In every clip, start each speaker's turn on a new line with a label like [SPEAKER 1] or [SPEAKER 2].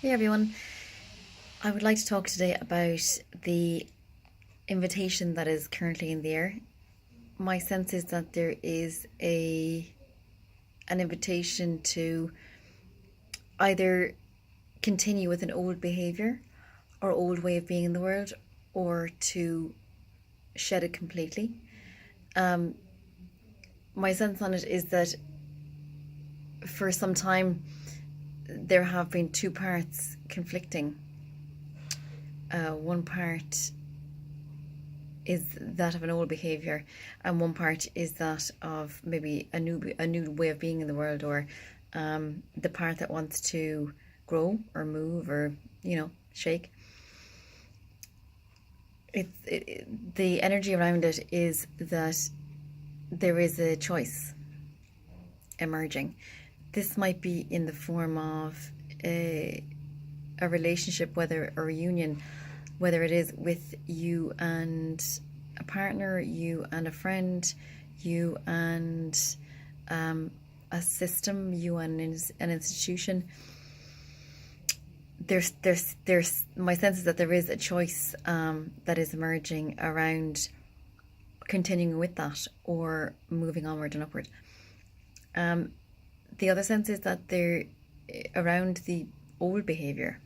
[SPEAKER 1] Hey everyone, I would like to talk today about the invitation that is currently in the air. My sense is that there is an invitation to either continue with an old behavior or old way of being in the world, or to shed it completely. My sense on it is that for some time there have been two parts conflicting. One part is that of an old behavior, and one part is that of maybe a new way of being in the world, or the part that wants to grow or move or shake. The energy around it is that there is a choice emerging. This might be in the form of a relationship, whether or a union, whether it is with you and a partner, you and a friend, you and a system, you and an institution. There's my sense is that there is a choice that is emerging around continuing with that or moving onward and upward. The other sense is that there, around the old behavior,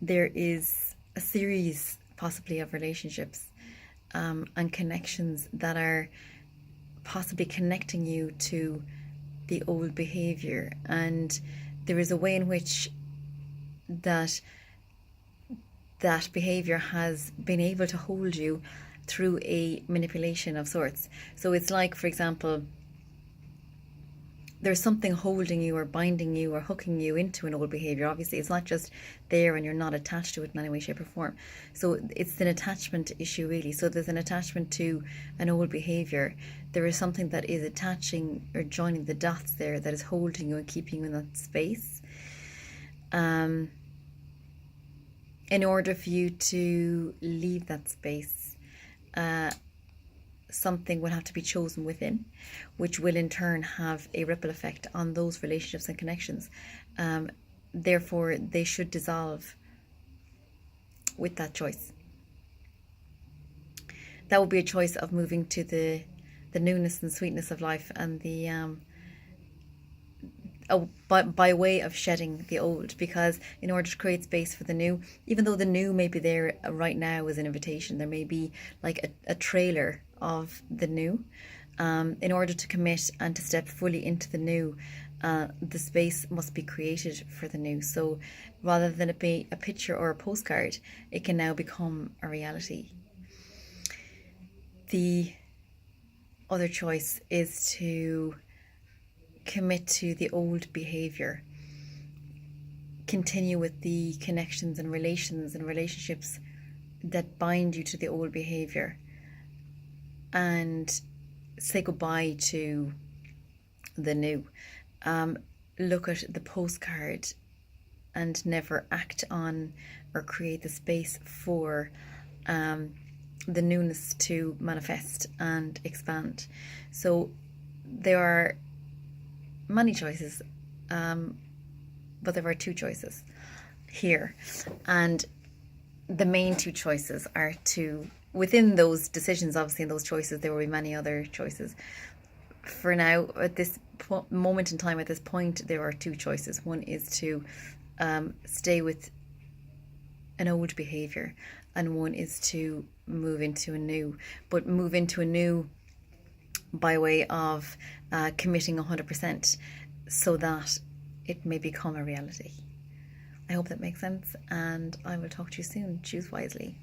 [SPEAKER 1] there is a series possibly of relationships and connections that are possibly connecting you to the old behavior, and there is a way in which that behavior has been able to hold you through a manipulation of sorts. So it's like, for example, there's something holding you or binding you or hooking you into an old behavior. Obviously, it's not just there and you're not attached to it in any way, shape or form. So it's an attachment issue, really. So there's an attachment to an old behavior. There is something that is attaching or joining the dots there that is holding you and keeping you in that space. In order for you to leave that space, something will have to be chosen within, which will in turn have a ripple effect on those relationships and connections. Therefore, they should dissolve with that choice. That would be a choice of moving to the newness and sweetness of life, and the by way of shedding the old, because in order to create space for the new, even though the new may be there right now as an invitation, there may be like a trailer of the new. In order to commit and to step fully into the new, the space must be created for the new. So rather than it be a picture or a postcard, it can now become a reality. The other choice is to commit to the old behavior, continue with the connections and relations and relationships that bind you to the old behavior, and say goodbye to the new. Look at the postcard and never act on or create the space for the newness to manifest and expand. So there are many choices, but there are two choices here, and the main two choices are to, within those decisions, obviously in those choices there will be many other choices. For now, at this moment in time, at this point, there are two choices. One is to stay with an old behavior, and one is to move into a new, but move into a new by way of committing 100% so that it may become a reality. I hope that makes sense, and I will talk to you soon. Choose wisely.